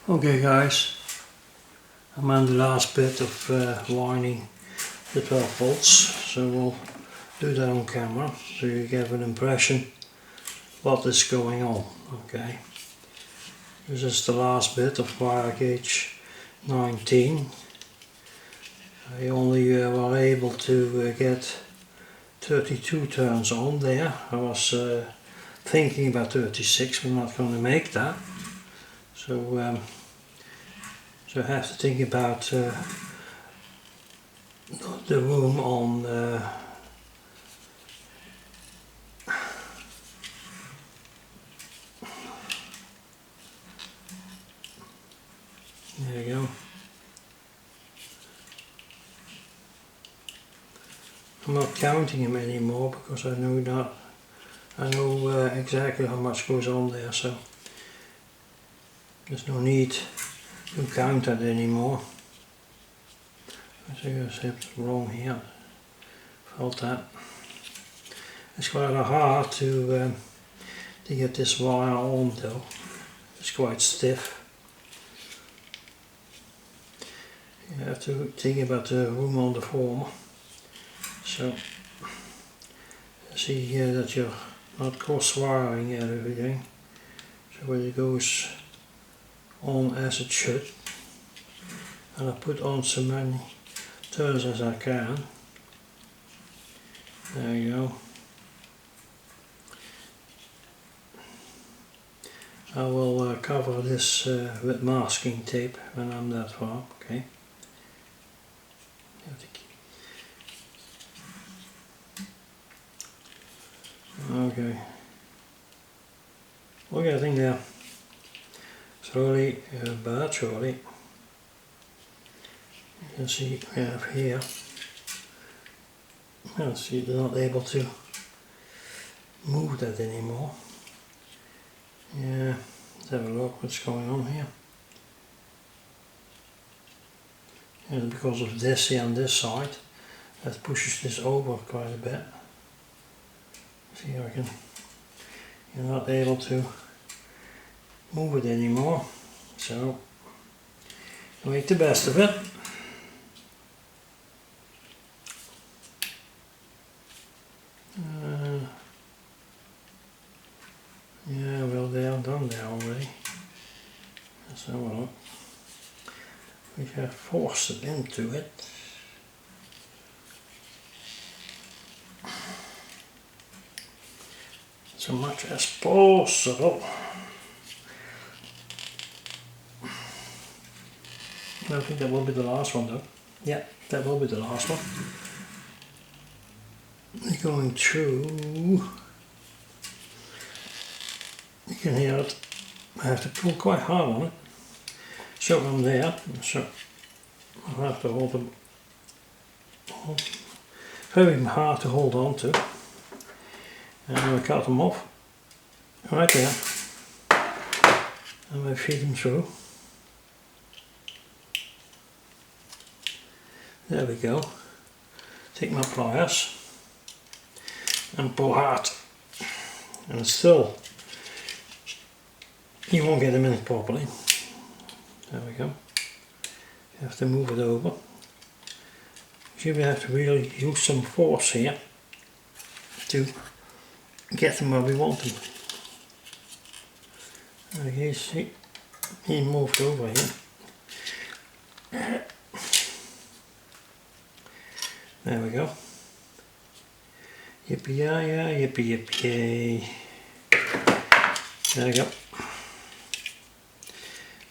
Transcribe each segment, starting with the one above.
Okay guys, I'm on the last bit of winding the 12 volts, so we'll do that on camera so you get an impression what is going on. Okay, this is the last bit of wire gauge 19. I only were able to get 32 turns on there. I was thinking about 36, but I'm not going to make that. So I have to think about the room on there you go. I'm not counting them anymore because I know exactly how much goes on there, so there's no need to count that anymore. I think I said wrong here. Felt that. It's quite hard to get this wire on though. It's quite stiff. You have to think about the room on the former. So see here that you're not cross wiring everything. So it goes on as it should. And I put on so many turns as I can. There you go. I will cover this with masking tape when I'm that far. Okay. Okay. We're getting there. Slowly but surely. You can see we have here. Well, see, they're not able to move that anymore. Yeah, let's have a look what's going on here. And because of this here on this side, that pushes this over quite a bit. See, you're not able to move it anymore, so make the best of it. Yeah, well, they are done there already. Let's have a look. We have forced it into it. So much as possible. I think that will be the last one though. Yeah, that will be the last one. Going through. You can hear it. I have to pull quite hard on it. So I'm there. So I'll have to hold them. Very hard to hold on to. And I'm going to cut them off. Right there. And I feed them through. There we go. Take my pliers and pull hard. And still, you won't get them in properly. There we go. You have to move it over. So we have to really use some force here to get them where we want them. Okay, see, he moved over here. There we go. Yippee yay, yippee yippee yay. There we go.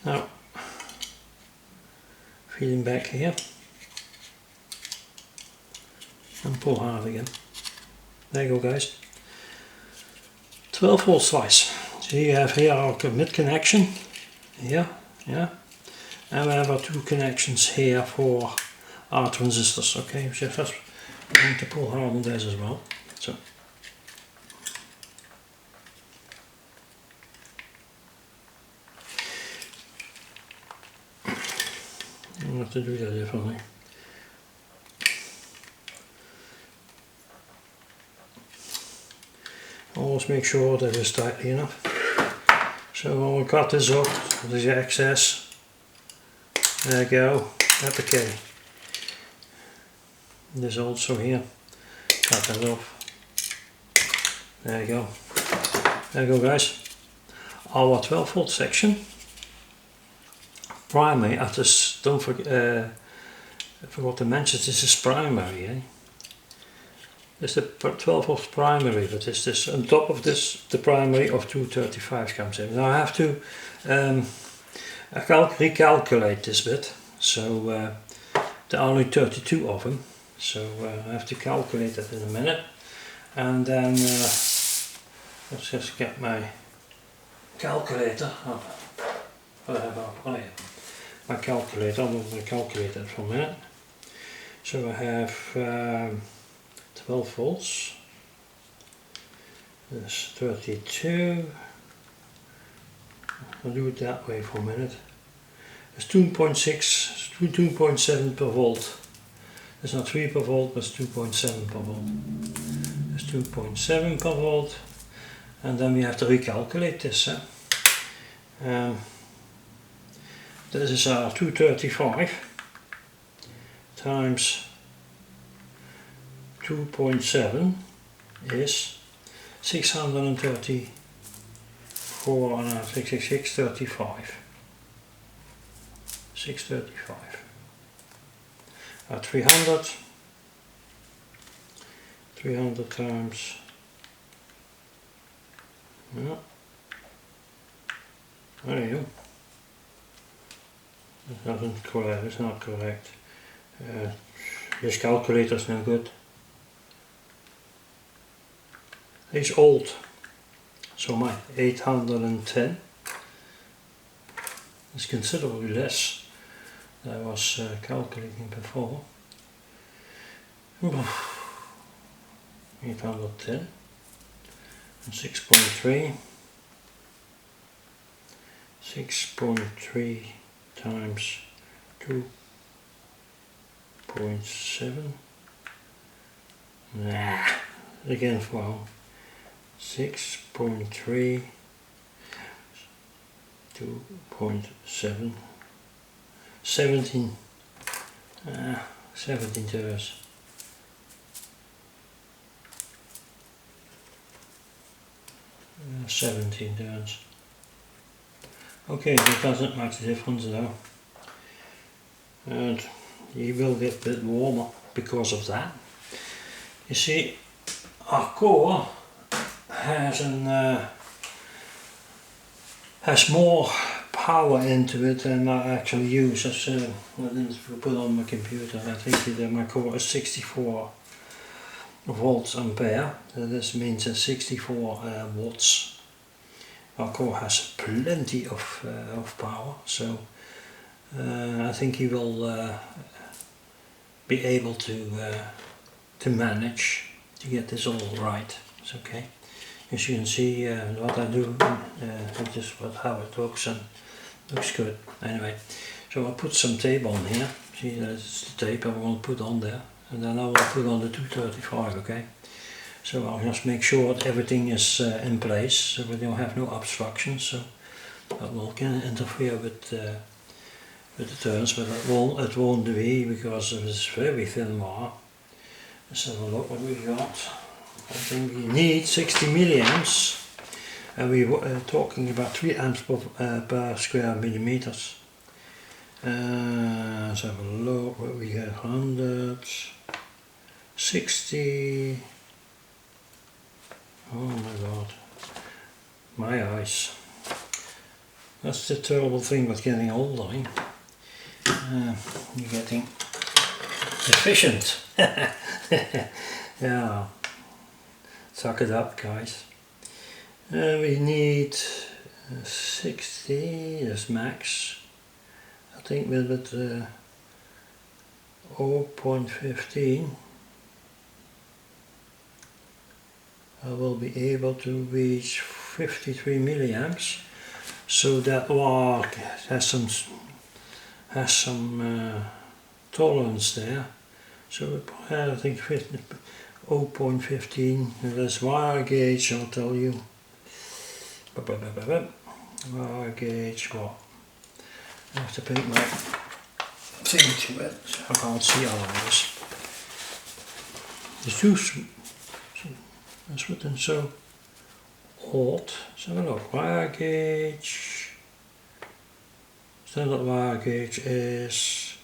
Now, feed him back here. And pull hard again. There you go guys. 12 volt slice. So you have here our mid connection. Here, yeah. And we have our two connections here for our transistors. Okay, so first we're going to pull hard on this as well. So. I'm going to have to do that differently. Always make sure that it's tightly enough. So we'll cut this off, the excess. There you go, okay. There's also here, cut that off. There you go. There you go, guys. Our 12-volt section. Primary, don't forget, I forgot to mention, this is primary. Eh? It's the 12-volt primary, but it's this, on top of this, the primary of 235 comes in. Now I have to recalculate this bit, so there are only 32 of them, so I have to calculate that in a minute, and then let's just get my calculator. My calculator, I'm going to calculate that for a minute. So I have 12 volts, that's 32, I'll do it that way for a minute. It's 2.6, 2.7 per volt. It's not 3 per volt, but it's 2.7 per volt. It's 2.7 per volt, and then we have to recalculate this. This is our 235 times 2.7 is 634 and 635. 635. 300 times. Yeah. There you go. It's not correct. This calculator's no good. It's old. So my 810 is considerably less than I was calculating before. 810 and 6.3. 6.3 times 2.7. Nah, again wrong. 6.3, 2.7, 17. 17 turns. Uh, 17 turns. Okay, that doesn't make a difference though. And he will get a bit warmer because of that. You see, our core has more power into it than I actually use. I didn't put on my computer. I think that my core is 64 volts ampere. This means it's 64 watts. Our core has plenty of power, so I think he will be able to manage to get this all right. It's okay. As you can see, what I do, just how it looks, and looks good. Anyway, so I'll put some tape on here. See, that's the tape I'm going to put on there, and then I will put on the 235. Okay. So I'll just make sure that everything is in place, so we don't have no obstructions. So that will interfere with the turns, but it won't be because of this very thin wire. Let's have a look what we got. I think we need 60 milliamps, and we are talking about 3 amps per square millimeters. Let's have a look what we have. 160. Oh my god, my eyes. That's the terrible thing with getting older. You're getting efficient. Yeah, suck it up, guys. We need 60, that's max. I think with 0.15 I will be able to reach 53 milliamps. So that wire has some tolerance there. So I think 0.15. That's wire gauge. I'll tell you. Wire gauge. What? I have to paint my thing to it. I can't see otherwise. It's too that's written so odd. Let's have a look. Wire gauge. Standard wire gauge is,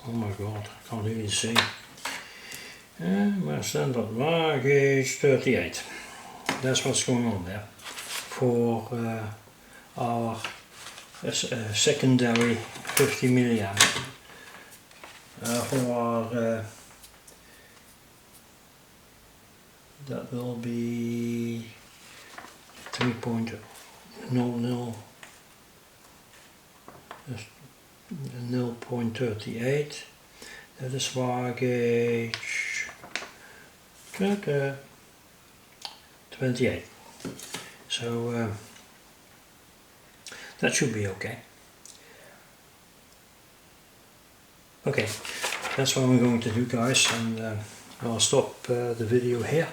oh my god, I can't even see. My standard wire gauge 38. That's what's going on there for our secondary 50 milliamp. For our that will be 3.00 0.38. That is wire gauge 28. So that should be okay. Okay, that's what I'm going to do, guys, and I'll stop the video here,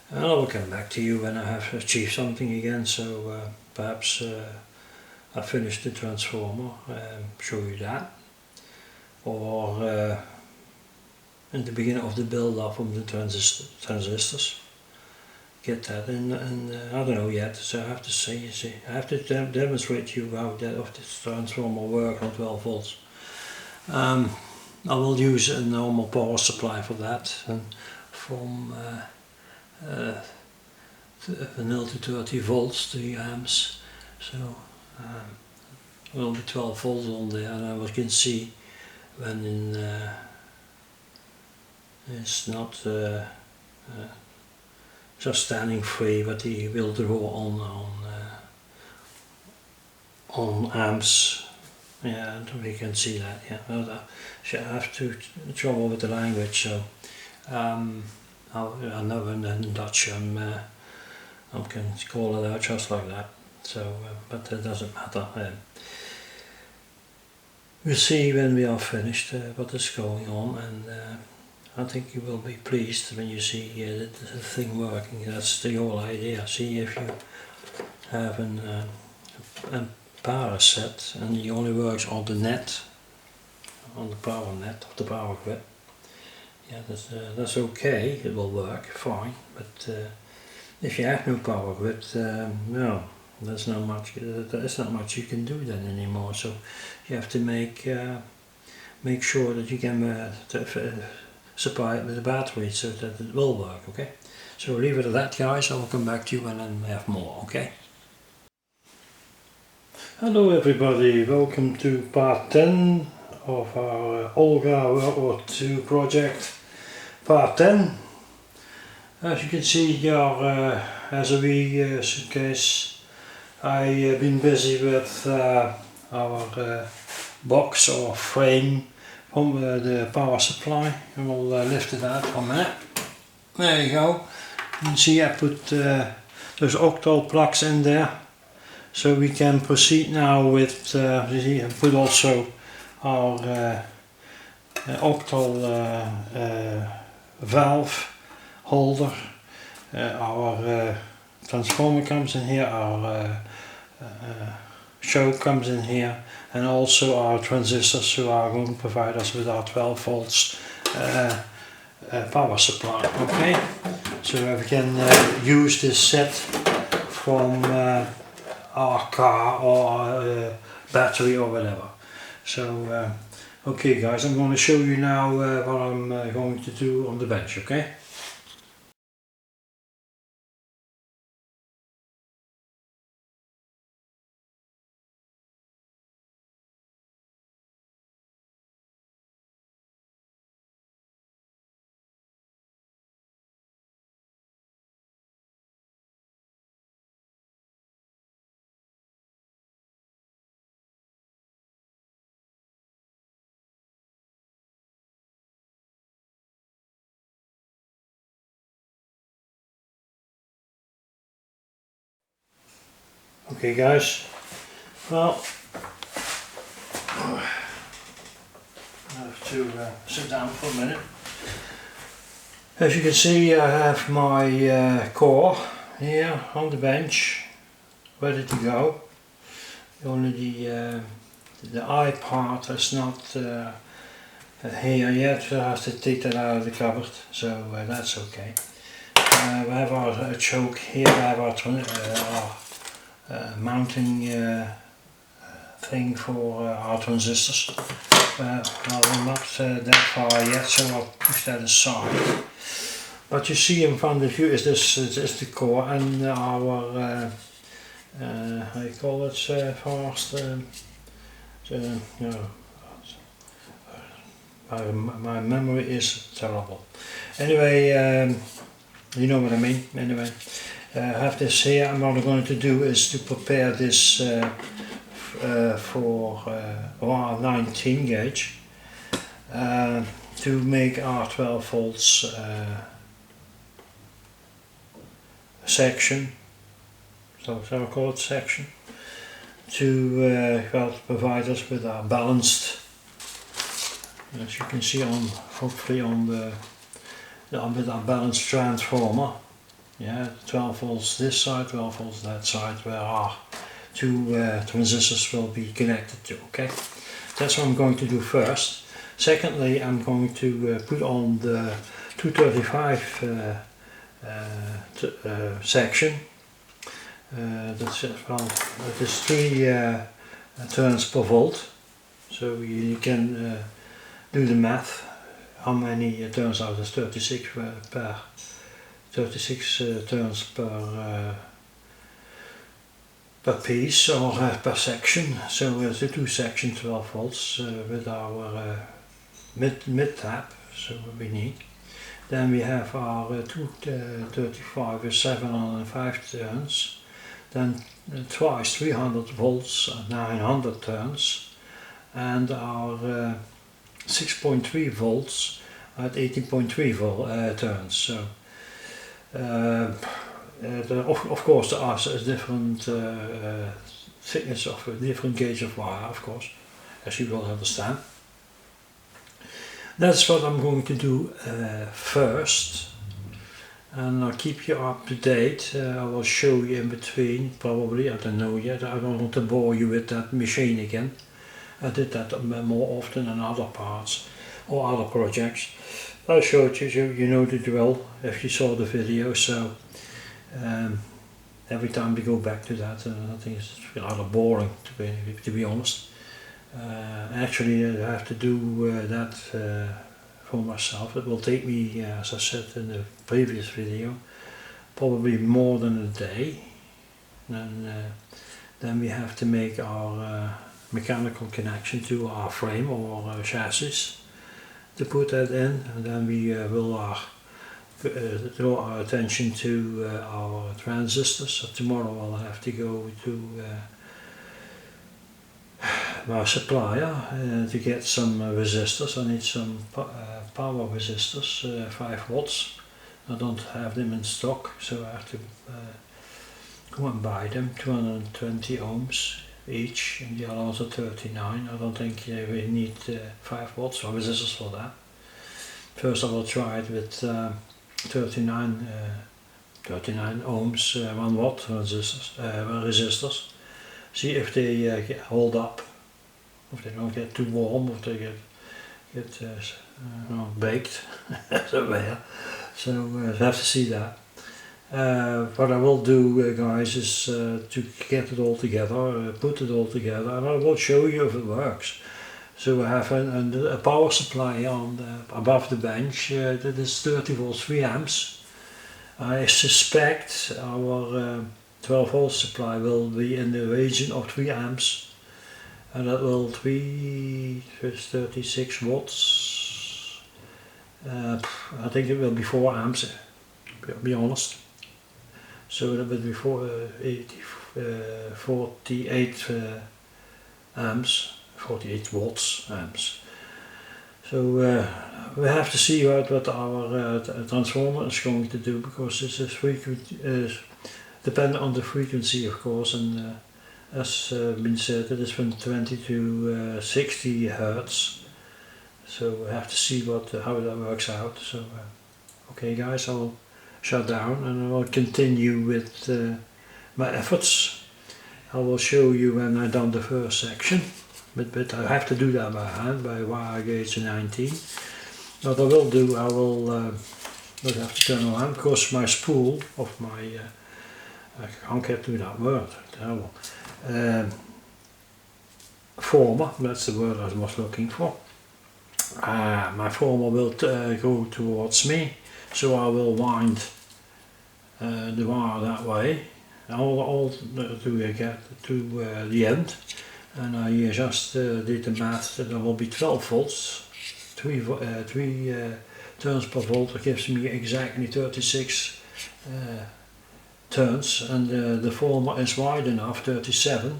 and I'll come back to you when I have achieved something again. So perhaps I finished the transformer, show you that, or in the beginning of the build-up of the transistors, get that in, and I don't know yet, so I have to see, I have to demonstrate you how that of this transformer works on 12 volts. I will use a normal power supply for that, and from 0 to 30 volts, 3 amps, so will be 12 volts on there, and we can see when it's not just standing free, but he will draw on amps. Yeah, we can see that. Yeah, I have to trouble with the language, so I know in Dutch I can call it out just like that. So, but that doesn't matter. We'll see when we are finished what is going on, and I think you will be pleased when you see the thing working. That's the whole idea. See, if you have a paraset and he only works on the net, on the power net of the power grid, yeah, that's okay, it will work fine. But if you have no power grid, no, there's not much you can do then anymore. So you have to make sure that you can supply it with a battery so that it will work. Okay, so leave it at that, guys. I will come back to you when I have more. Okay. Hello everybody, welcome to part 10 of our Olga ww2 project, part 10. As you can see here, as a wee suitcase, I've been busy with our box or frame from the power supply. I will lift it out for a minute. There you go. You can see I put those octal plugs in there. So we can proceed now with, I put also our octal valve holder, our transformer comes in here, our choke comes in here, and also our transistors who are going to provide us with our 12 volts power supply. Okay, so we can use this set from our car or battery or whatever. So okay guys, I'm going to show you now what I'm going to do on the bench. Okay. Okay guys, well, I have to sit down for a minute. As you can see, I have my core here on the bench, ready to go. Only the eye part is not here yet, so I have to take that out of the cupboard, so that's okay. We have our choke here, we have our mounting thing for our transistors. Well, we're not that far yet, so I'll push that aside. What you see in front of you is this is the core and our how you call it, fast. My memory is terrible. Anyway, you know what I mean. Anyway, I have this here, and what I'm going to do is to prepare this for our 19 gauge to make our 12 volts section. So shall I call it section? To provide us with our balanced, as you can see on, hopefully on with our balanced transformer. Yeah, 12 volts this side, 12 volts that side, where our two transistors will be connected to. Okay, that's what I'm going to do first. Secondly, I'm going to put on the 235 section. That's well, it is 3 turns per volt, so you can do the math. How many turns out is 36 per 36 turns per piece or per section. So it's a 2 section 12 volts with our mid tap, so what we need. Then we have our 235 is 705 turns. Then twice 300 volts, 900 turns, and our 6.3 volts at 18.3 volt turns. So of course there are different thickness of different gauge of wire, of course, as you will understand. That's what I'm going to do first. And I'll keep you up to date. I will show you in between, probably, I don't know yet. I don't want to bore you with that machine again. I did that more often in other parts or other projects. I'll show it to you, you know the drill if you saw the video. So every time we go back to that, I think it's rather boring to be honest. Actually, I have to do that for myself. It will take me, as I said in the previous video, probably more than a day. And then we have to make our mechanical connection to our frame or chassis to put that in, and then we will draw our attention to our transistors. So tomorrow I'll have to go to my supplier to get some resistors. I need some power resistors, 5 watts. I don't have them in stock, so I have to go and buy them, 220 ohms each, and the other ones are 39. I don't think we need 5 watts or resistors for that. First I will try it with 39 ohms 1 watt resistors. See if they hold up, if they don't get too warm, if they get baked somewhere. So I have to see that. What I will do, guys, is to get it all together, put it all together, and I will show you if it works. So I have a power supply on above the bench that is 30 volts, 3 amps. I suspect our 12 volt supply will be in the region of 3 amps, and that will 36 watts. I think it will be 4 amps, to be honest. So it will be 48 amps, 48 watts amps. So we have to see what our transformer is going to do, because this is dependent on the frequency, of course, and as been said, it is from 20 to 60 hertz. So we have to see how that works out. So okay, guys, I'll shut down and I will continue with my efforts. I will show you when I've done the first section. but I have to do that by hand by wire gauge 19. What I will do, I will have to turn around because my spool of my I can't get to that word, terrible. Former, that's the word I was looking for. My former will go towards me, so I will wind the wire that way, all to get to the end, and I just did the math that there will be 12 volts, 3 turns per volt. That gives me exactly 36 turns, and the former is wide enough, 37,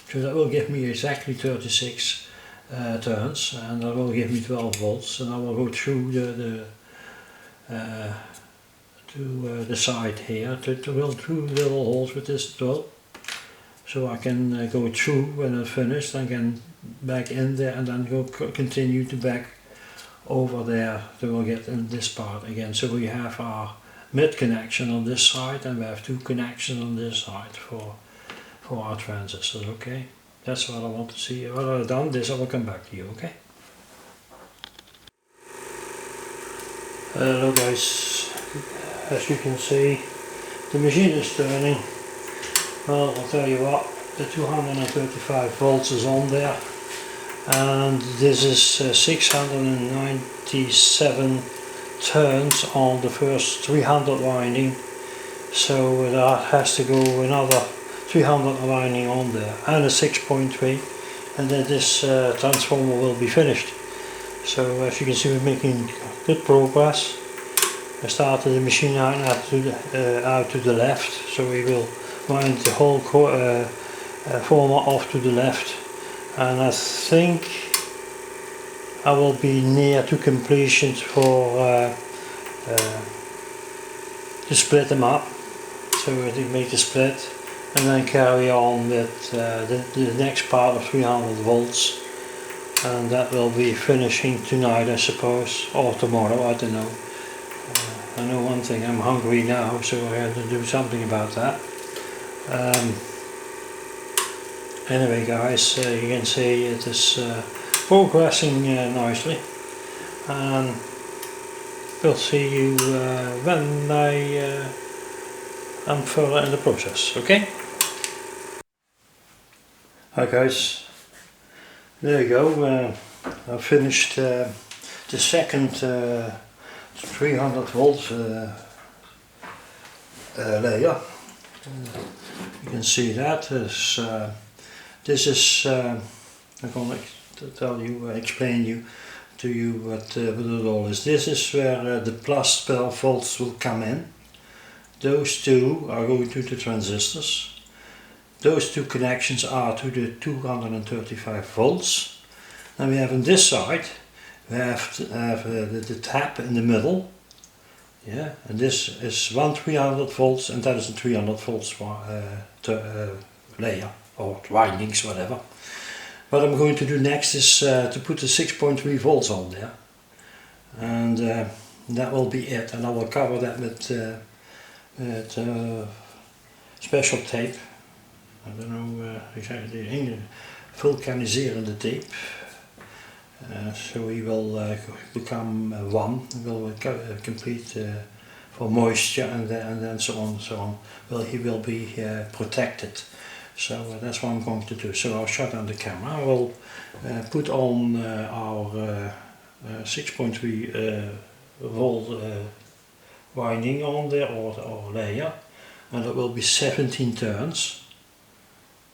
so that will give me exactly 36 turns, and that will give me 12 volts, and I will go through the side here to drill 2 little holes with this drill, so I can go through when I'm finished, and get back in there, and then continue to back over there to get in this part again. So we have our mid connection on this side, and we have 2 connections on this side for our transistors. Okay, that's what I want to see. When I've done this, I will come back to you. Okay. Hello guys, as you can see, the machine is turning. Well, I'll tell you what, the 235 volts is on there, and this is 697 turns on the first 300 winding, so that has to go another 300 winding on there, and a 6.3, and then this transformer will be finished. So as you can see, we're making good progress. I started the machine out to the left, so we will wind the whole former off to the left, and I think I will be near to completion for to split them up, so to make the split, and then carry on with the next part of 300 volts, and that will be finishing tonight, I suppose, or tomorrow, I don't know. I know one thing, I'm hungry now, so I have to do something about that. Anyway guys, you can see it is progressing nicely, and we'll see you when I'm further in the process. Okay? Hi guys, there you go. I finished the second 300 volts layer. You can see that this is I'm going to explain to you what it all is. This is where the plus 12 volts will come in. Those two are going to the transistors. Those 2 connections are to the 235 volts. And we have on this side, we have the tap in the middle. Yeah, and this is 1 300 volts, and that is a 300 volts layer, or windings, whatever. What I'm going to do next is to put the 6.3 volts on there, and that will be it. And I will cover that with special tape. I don't know exactly the English, vulkaniserende tape. So he will become one, will complete for moisture, and then so on and so on. Well, he will be protected. So that's what I'm going to do. So I'll shut down the camera. I will put on our 6.3 volt winding on there, or layer, and it will be 17 turns.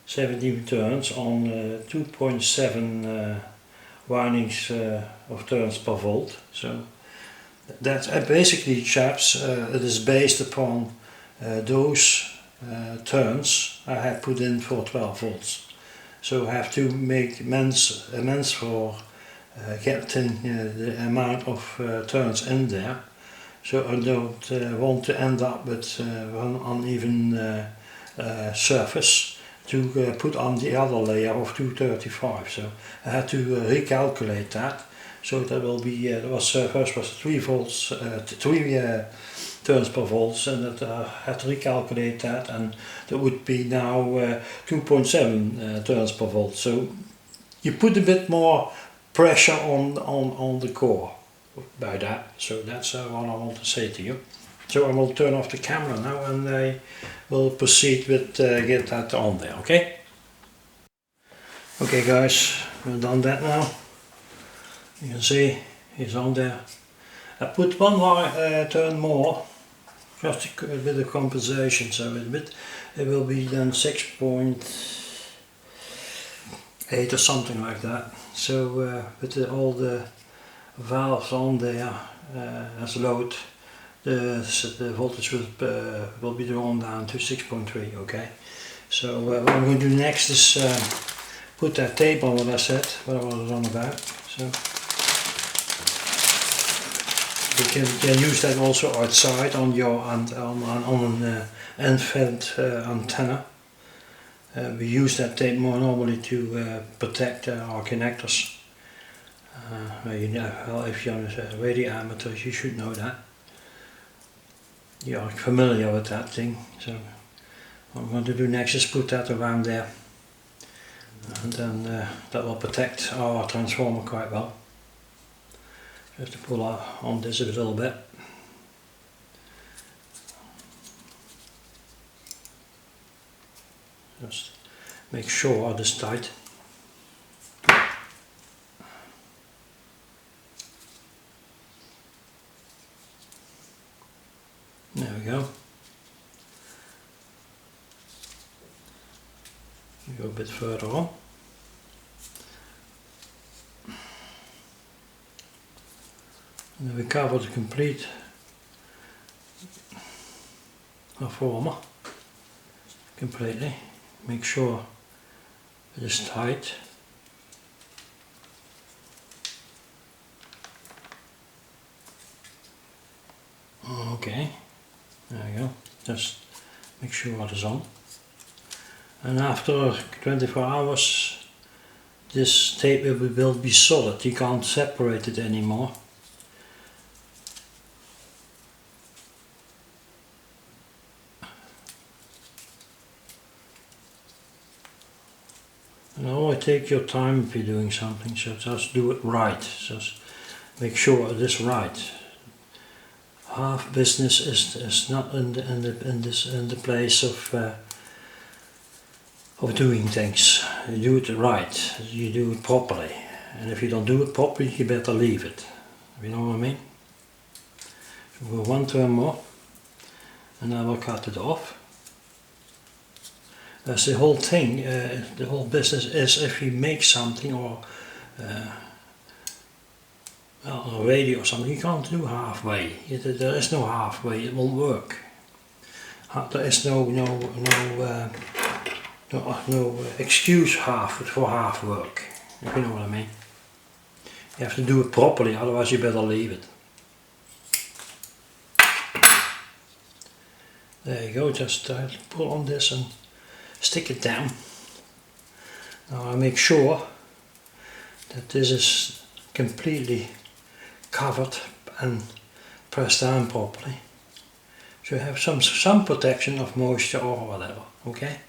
17 turns on 2.7 windings of turns per volt. So that's basically, chaps, it is based upon those turns I have put in for 12 volts. So I have to make amends for getting the amount of turns in there, so I don't want to end up with an uneven surface to put on the other layer of 235. So I had to recalculate that. So that will be, first was 3 volts, 3 turns per volts, and that I had to recalculate that, and that would be now 2.7 turns per volt. So you put a bit more pressure on the core by that. So that's what I want to say to you. So I will turn off the camera now and I will proceed with get that on there, okay? Okay guys, we've done that now. You can see it's on there. I put one more turn more, just a bit of compensation, so it will be then 6.8 or something like that. So with all the valves on there as load, the voltage will be drawn down to 6.3, okay? So what I'm going to do next is put that tape on what I said, what I was on about. So you can use that also outside on your on an end fed antenna. We use that tape more normally to protect our connectors. Well, if you're a radio amateur, you should know that. You're familiar with that thing. So what I'm going to do next is put that around there, and then that will protect our transformer quite well. Just to pull on this a little bit. Just make sure it is tight. There we go. Go a bit further on. And then we cover the complete transformer completely. Make sure it is tight. Okay, there we go. Just make sure it is on. And after 24 hours this tape will be solid. You can't separate it anymore. And always take your time if you're doing something, so just do it right. Just make sure it is right. Half business is not in the place of doing things. You do it right. You do it properly. And if you don't do it properly, you better leave it. You know what I mean? So we'll go one turn more, and I will cut it off. That's the whole thing, the whole business is if you make something or a radio or something, you can't do halfway. There is no halfway, it won't work. There is no excuse for half work, if you know what I mean. You have to do it properly, otherwise you better leave it. There you go, just pull on this and stick it down. Now I make sure that this is completely covered and pressed down properly, so you have some protection of moisture or whatever, okay?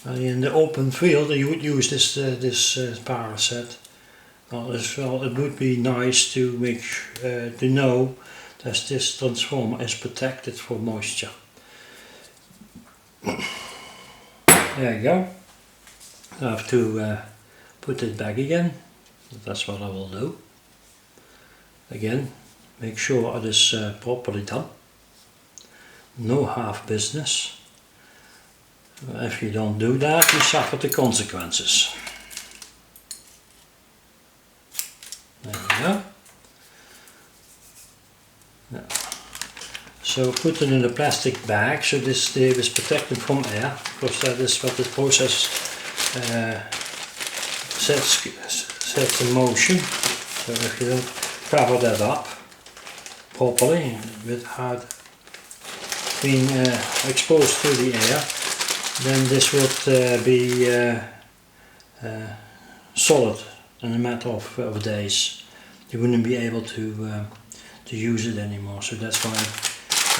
Well, in the open field you would use this paraset. Well, it would be nice to to know that this transformer is protected for moisture. There you go. I have to put it back again. That's what I will do. Again, make sure it is properly done. No half business. If you don't do that, you suffer the consequences. There we go. Yeah. So put it in a plastic bag, so this tape is protected from air, because that is what the process sets in motion. So if you don't cover that up properly without being exposed to the air, then this would be solid in a matter of days. You wouldn't be able to use it anymore. So that's why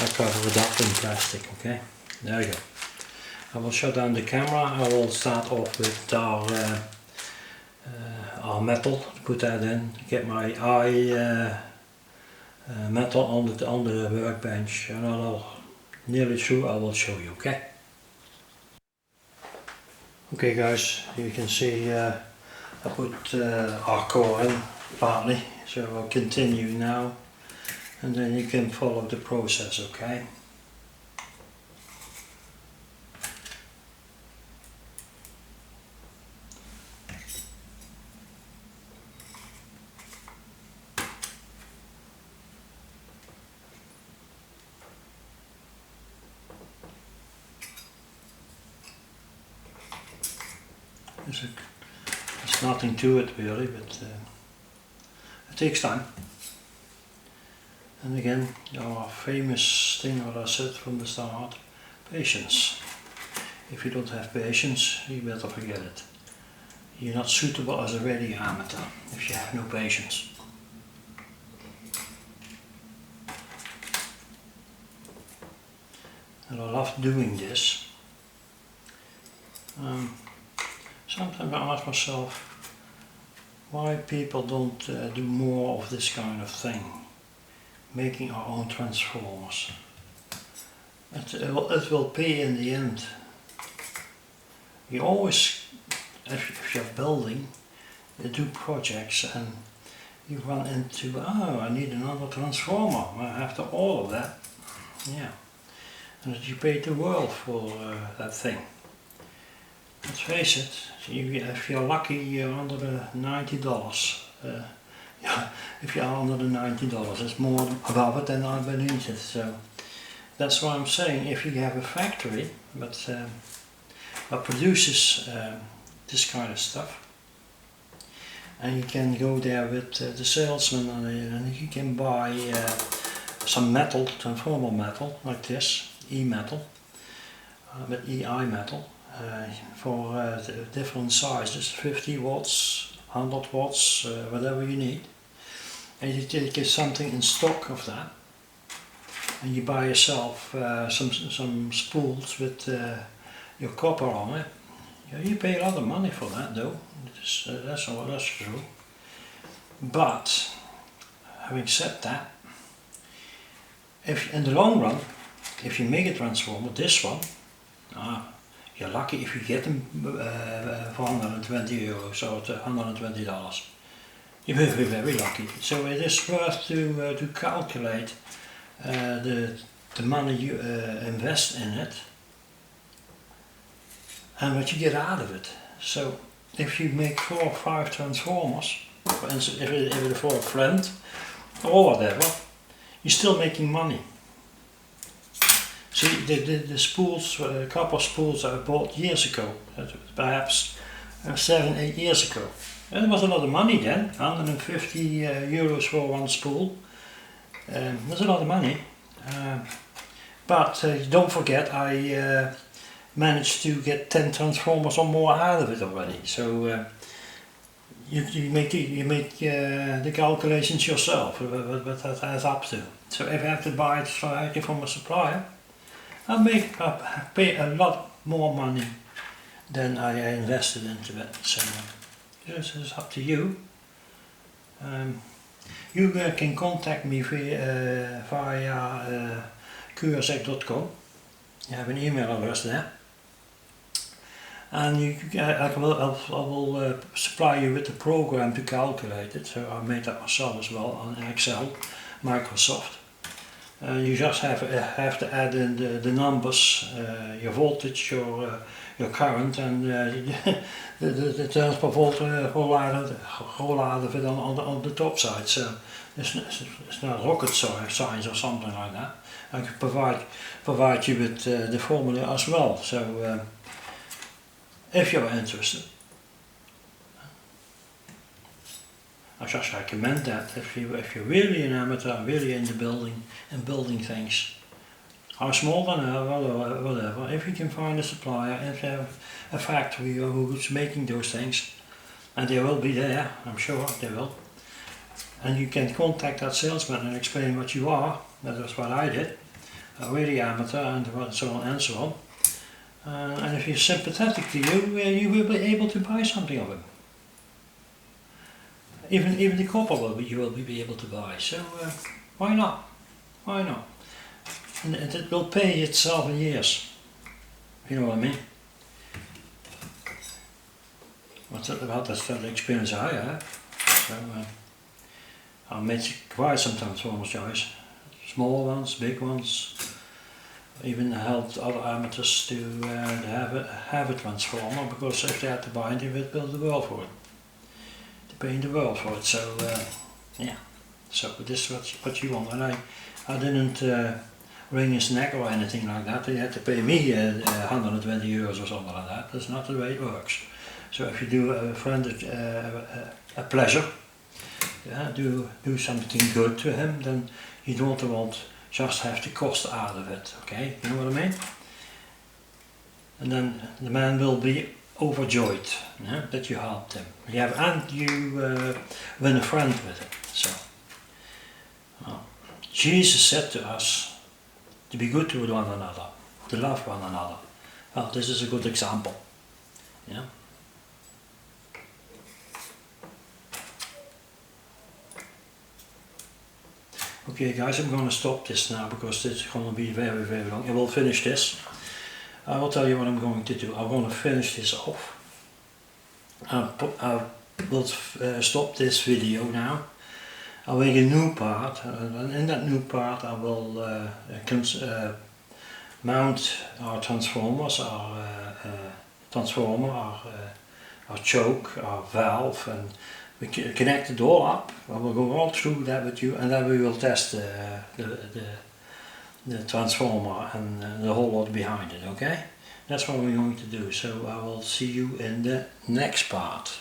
I cover it up in plastic. Okay, there you go. I will shut down the camera. I will start off with our metal, put that in, get my eye metal on the workbench, and I'll nearly through I will show you, okay? Okay guys, you can see I put our core in partly, so I'll continue now and then you can follow the process, okay? There's nothing to it really, but it takes time. And again, our famous thing what I said from the start, patience. If you don't have patience, you better forget it. You're not suitable as a radio amateur if you have no patience. And I love doing this. Sometimes I ask myself why people don't do more of this kind of thing, making our own transformers. It will pay in the end. You always, if you're building, you do projects and you run into, oh, I need another transformer, I have to order that. Yeah, and you pay the world for that thing. Let's face it, if you're lucky, you're under the $90. Yeah, if you're under the $90, it's more above it than beneath it. So that's why I'm saying, if you have a factory that produces this kind of stuff, and you can go there with the salesman and you can buy some metal, transformer metal like this, E-metal, with EI metal. For different sizes, 50 watts, 100 watts, whatever you need. And you take something in stock of that, and you buy yourself some spools with your copper on it. You pay a lot of money for that though, that's true. But having said that, if in the long run, if you make a transformer, this one, you're lucky if you get them for 120 euros or $120. You're very, very lucky. So it is worth to calculate the money you invest in it and what you get out of it. So if you make 4 or 5 transformers, for instance, if it's for a friend or whatever, you're still making money. See, the spools, copper spools I bought years ago, perhaps 7-8 years ago. And it was a lot of money then, 150 euros for one spool. That's a lot of money. But don't forget, I managed to get 10 transformers or more out of it already. So you make the calculations yourself, what that adds up to. So if I have to buy it directly from a supplier, I pay a lot more money than I invested into it. So this is up to you. You can contact me via qsec.com. You have an email address there, and I will supply you with the program to calculate it. So I made that myself as well on Excel, Microsoft. You just have to add in the numbers, your voltage, your current, and the transfer voltage whole lot of it on the top side. So it's not rocket science or something like that. I can provide you with the formula as well. So if you're interested, I just recommend that if you're really an amateur, really into building things, how small than whatever, if you can find a supplier, if you have a factory who's making those things, and they will be there, I'm sure they will, and you can contact that salesman and explain what you are. That was what I did, a really amateur, and so on and so on. and if he's sympathetic to you, you will be able to buy something of him. Even the copper you will be able to buy. So why not? Why not? And it will pay itself in years. You know what I mean? What's that about? That's the experience I have. So I made quite some transformers, guys. Small ones, big ones. Even helped other amateurs to have a transformer, because if they had to buy it, they would build the world for it. They're paying the world for it. So yeah. So this is what you want. And I didn't wring his neck or anything like that. They had to pay me 120 euros or something like that. That's not the way it works. So if you do a friend a pleasure, yeah, do something good to him, then you don't want just have the cost out of it. Okay, you know what I mean? And then the man will be overjoyed, yeah, that you helped him. And you win a friend with it. So Jesus said to us to be good to one another, to love one another. Well, this is a good example. Yeah. Okay guys, I'm going to stop this now because it's going to be very, very long. I will finish this. I will tell you what I'm going to do. I'm going to finish this off. I will stop this video now. I'll make a new part, and in that new part I will mount our transformers, our transformer, our choke, our valve, and we connect it all up. I will go all through that with you, and then we will test the transformer and the whole lot behind it, okay? That's what we're going to do, so I will see you in the next part.